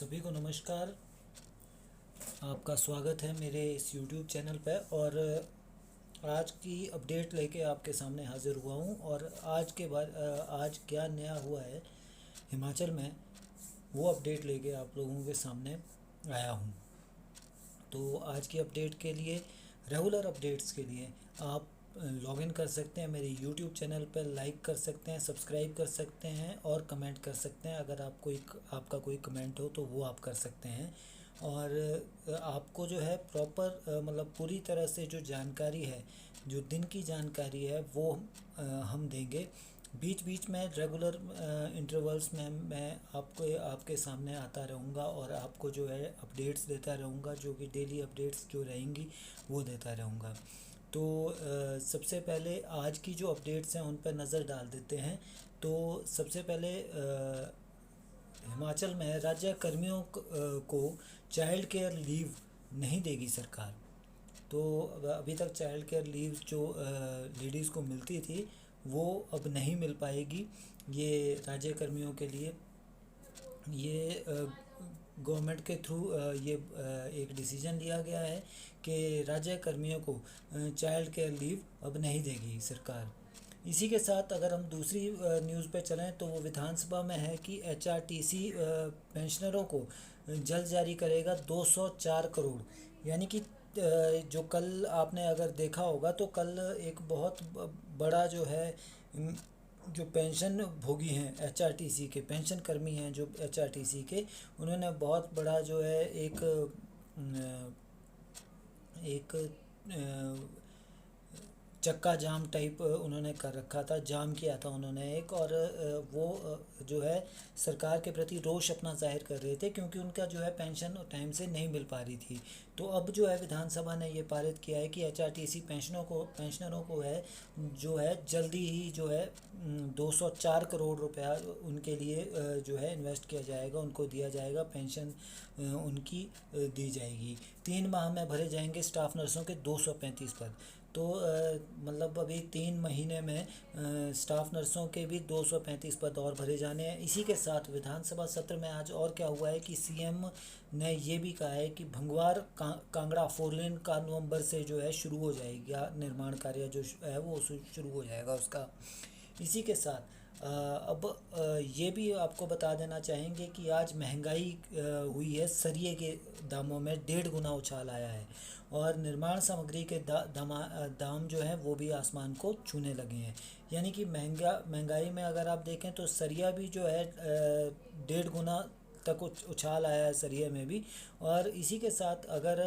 सभी को नमस्कार। आपका स्वागत है मेरे इस YouTube चैनल पर। और आज की अपडेट लेके आपके सामने हाज़िर हुआ हूँ। और आज क्या नया हुआ है हिमाचल में, वो अपडेट लेके आप लोगों के सामने आया हूँ। तो आज की अपडेट के लिए, रेगुलर अपडेट्स के लिए आप लॉग इन कर सकते हैं मेरे YouTube चैनल पर, लाइक कर सकते हैं, सब्सक्राइब कर सकते हैं और कमेंट कर सकते हैं। अगर आपका कोई कमेंट हो तो वो आप कर सकते हैं। और आपको जो है प्रॉपर मतलब पूरी तरह से जो जानकारी है, जो दिन की जानकारी है, वो हम देंगे। बीच बीच में रेगुलर इंटरवल्स में मैं आपके सामने आता रहूँगा और आपको जो है अपडेट्स देता रहूँगा, जो कि डेली अपडेट्स जो रहेंगी वो देता रहूँगा। तो सबसे पहले आज की जो अपडेट्स हैं उन पर नज़र डाल देते हैं। तो सबसे पहले हिमाचल में राज्य कर्मियों को चाइल्ड केयर लीव नहीं देगी सरकार। तो अभी तक चाइल्ड केयर लीव जो लेडीज़ को मिलती थी वो अब नहीं मिल पाएगी। ये राज्य कर्मियों के लिए ये गवर्नमेंट के थ्रू ये एक डिसीजन लिया गया है कि राज्य कर्मियों को चाइल्ड केयर लीव अब नहीं देगी सरकार। इसी के साथ अगर हम दूसरी न्यूज़ पे चलें तो वो विधानसभा में है कि एचआरटीसी पेंशनरों को जल्द जारी करेगा 204 करोड़। यानी कि जो कल आपने अगर देखा होगा तो कल एक बहुत बड़ा जो है जो पेंशन भोगी हैं, एचआरटीसी के पेंशन कर्मी हैं जो एचआरटीसी के, उन्होंने बहुत बड़ा जो है एक चक्का जाम टाइप उन्होंने कर रखा था, जाम किया था उन्होंने एक। और वो जो है सरकार के प्रति रोष अपना जाहिर कर रहे थे क्योंकि उनका जो है पेंशन टाइम से नहीं मिल पा रही थी। तो अब जो है विधानसभा ने ये पारित किया है कि एचआरटीसी पेंशनरों को है जो है जल्दी ही जो है 204 करोड़ रुपया उनके लिए जो है इन्वेस्ट किया जाएगा, उनको दिया जाएगा, पेंशन उनकी दी जाएगी। 3 माह में भरे जाएंगे स्टाफ नर्सों के 235 पद। तो मतलब अभी 3 महीने में स्टाफ नर्सों के भी 235 पद और भरे जाने हैं। इसी के साथ विधानसभा सत्र में आज और क्या हुआ है कि सीएम ने ये भी कहा है कि भंगवार कांगड़ा 4 लेन का नवंबर से जो है शुरू हो जाएगा, निर्माण कार्य जो है वो शुरू हो जाएगा उसका। इसी के साथ अब ये भी आपको बता देना चाहेंगे कि आज महंगाई हुई है, सरिये के दामों में 1.5 गुना उछाल आया है और निर्माण सामग्री के दाम जो है वो भी आसमान को छूने लगे हैं। यानी कि महंगाई में अगर आप देखें तो सरिया भी जो है 1.5 गुना तक उछाल आया है सरिये में भी। और इसी के साथ अगर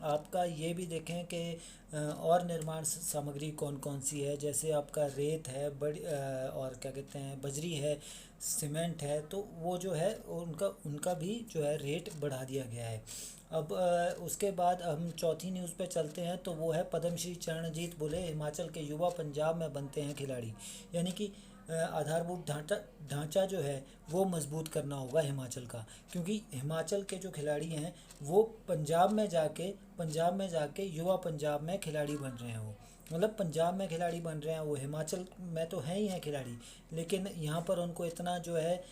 आपका ये भी देखें कि और निर्माण सामग्री कौन कौन सी है, जैसे आपका रेत है, और क्या कहते हैं, बजरी है, सीमेंट है, तो वो जो है उनका भी जो है रेट बढ़ा दिया गया है। अब उसके बाद हम चौथी न्यूज़ पे चलते हैं तो वो है पद्मश्री चरणजीत बोले हिमाचल के युवा पंजाब में बनते हैं खिलाड़ी। यानी कि आधारभूत ढांचा जो है वो मजबूत करना होगा हिमाचल का, क्योंकि हिमाचल के जो खिलाड़ी हैं वो पंजाब में जाके युवा पंजाब में खिलाड़ी बन रहे हैं। वो मतलब पंजाब में खिलाड़ी बन रहे हैं, वो हिमाचल में तो हैं ही हैं खिलाड़ी, लेकिन यहाँ पर उनको इतना जो है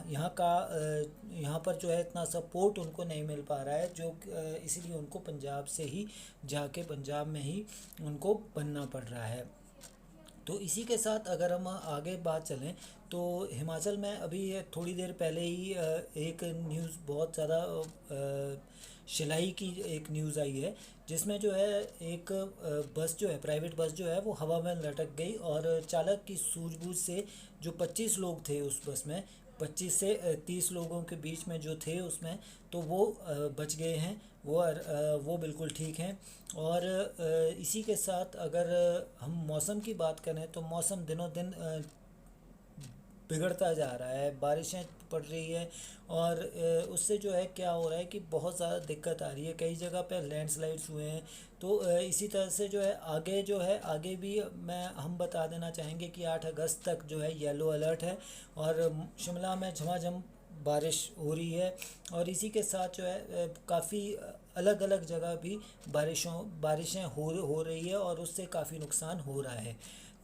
यहाँ पर जो है इतना सपोर्ट उनको नहीं मिल पा रहा है, जो इसलिए उनको पंजाब से ही जाके पंजाब में ही उनको बनना पड़ रहा है। तो इसी के साथ अगर हम आगे बात चलें तो हिमाचल में अभी थोड़ी देर पहले ही एक न्यूज़ बहुत ज़्यादा शिलाई की एक न्यूज़ आई है, जिसमें जो है एक बस जो है, प्राइवेट बस जो है वो हवा में लटक गई और चालक की सूझबूझ से जो 25 लोग थे उस बस में, 25 से 30 लोगों के बीच में जो थे उसमें, तो वो बच गए हैं, वो बिल्कुल ठीक हैं। और इसी के साथ अगर हम मौसम की बात करें तो मौसम दिनों दिन बिगड़ता जा रहा है, बारिशें पड़ रही है और उससे जो है क्या हो रहा है कि बहुत ज़्यादा दिक्कत आ रही है, कई जगह पे लैंडस्लाइड्स हुए हैं। तो इसी तरह से जो है आगे भी हम बता देना चाहेंगे कि 8 अगस्त तक जो है येलो अलर्ट है और शिमला में झमाझम बारिश हो रही है। और इसी के साथ जो है काफ़ी अलग अलग जगह भी बारिशें हो रही है और उससे काफ़ी नुकसान हो रहा है।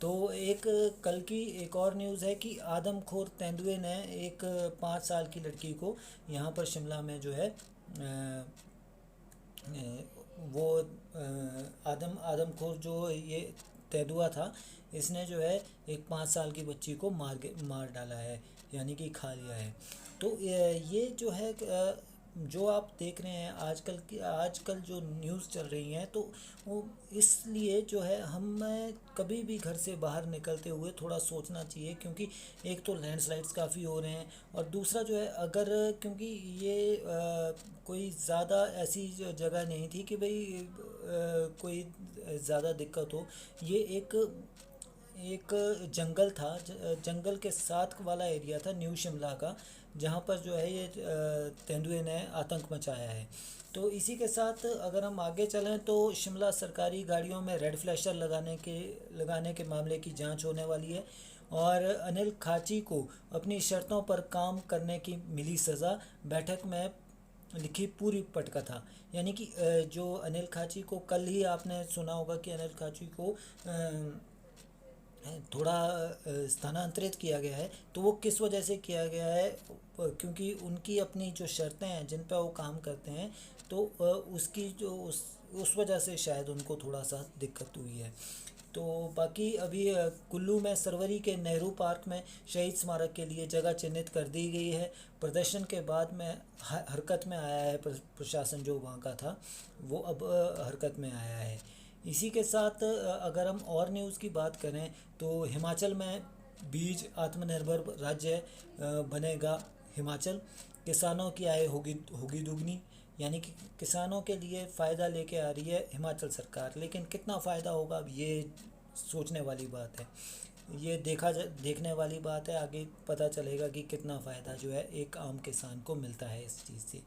तो एक कल की एक और न्यूज़ है कि आदमखोर तेंदुए ने एक 5 साल की लड़की को यहाँ पर शिमला में जो है वो आदमखोर जो ये तेंदुआ था, इसने जो है एक 5 साल की बच्ची को मार डाला है, यानी कि खा लिया है। तो ये जो है जो आप देख रहे हैं आजकल जो न्यूज़ चल रही हैं, तो वो इसलिए जो है हमें कभी भी घर से बाहर निकलते हुए थोड़ा सोचना चाहिए, क्योंकि एक तो लैंडस्लाइड्स काफ़ी हो रहे हैं, और दूसरा जो है अगर क्योंकि ये कोई ज़्यादा ऐसी जगह नहीं थी कि भाई कोई ज़्यादा दिक्कत हो। ये एक एक जंगल था, जंगल के साथ वाला एरिया था न्यू शिमला का, जहाँ पर जो है ये तेंदुए ने आतंक मचाया है। तो इसी के साथ अगर हम आगे चलें तो शिमला सरकारी गाड़ियों में रेड फ्लैशर लगाने के मामले की जांच होने वाली है, और अनिल खाची को अपनी शर्तों पर काम करने की मिली सज़ा। बैठक में लिखी पूरी पटकथा, यानी कि जो अनिल खाची को कल ही आपने सुना होगा कि अनिल खाची को थोड़ा स्थानांतरित किया गया है। तो वो किस वजह से किया गया है, क्योंकि उनकी अपनी जो शर्तें हैं जिन पर वो काम करते हैं, तो उसकी जो उस वजह से शायद उनको थोड़ा सा दिक्कत हुई है। तो बाकी अभी कुल्लू में सरवरी के नेहरू पार्क में शहीद स्मारक के लिए जगह चिन्हित कर दी गई है। प्रदर्शन के बाद में हरकत में आया है प्रशासन जो वहाँ का था, वो अब हरकत में आया है। इसी के साथ अगर हम और न्यूज़ की बात करें तो हिमाचल में बीज आत्मनिर्भर राज्य बनेगा हिमाचल। किसानों की आय होगी होगी दुगनी, यानी कि किसानों के लिए फ़ायदा लेके आ रही है हिमाचल सरकार, लेकिन कितना फ़ायदा होगा अब ये सोचने वाली बात है। ये देखने वाली बात है, आगे पता चलेगा कि कितना फ़ायदा जो है एक आम किसान को मिलता है इस चीज़ से।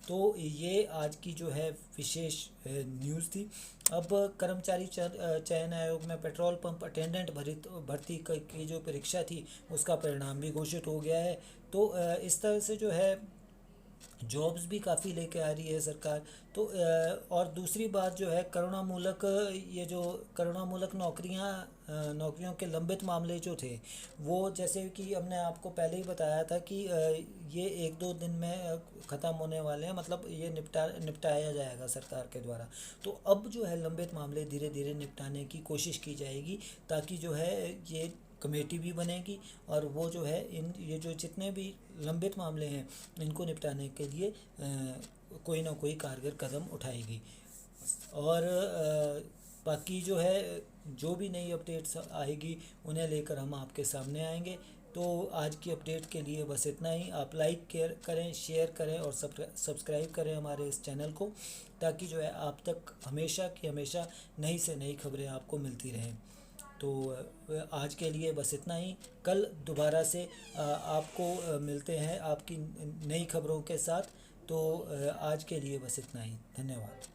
तो ये आज की जो है विशेष न्यूज़ थी। अब कर्मचारी चयन आयोग में पेट्रोल पंप अटेंडेंट भर्ती की जो परीक्षा थी उसका परिणाम भी घोषित हो गया है। तो इस तरह से जो है जॉब्स भी काफ़ी लेके आ रही है सरकार। तो और दूसरी बात जो है ये जो करुणामूलक नौकरियों के लंबित मामले जो थे, वो जैसे कि हमने आपको पहले ही बताया था कि ये 1-2 दिन में ख़त्म होने वाले हैं, मतलब ये निपटाया जाएगा सरकार के द्वारा। तो अब जो है लंबित मामले धीरे धीरे निपटाने की कोशिश की जाएगी, ताकि जो है ये कमेटी भी बनेगी, और वो जो है ये जो जितने भी लंबित मामले हैं इनको निपटाने के लिए कोई ना कोई कारगर कदम उठाएगी। और बाकी जो है जो भी नई अपडेट्स आएगी उन्हें लेकर हम आपके सामने आएंगे। तो आज की अपडेट के लिए बस इतना ही। आप लाइक करें, शेयर करें और सब्सक्राइब करें हमारे इस चैनल को, ताकि जो है आप तक हमेशा की हमेशा नई से नई खबरें आपको मिलती रहें। तो आज के लिए बस इतना ही। कल दोबारा से आपको मिलते हैं आपकी नई खबरों के साथ। तो आज के लिए बस इतना ही। धन्यवाद।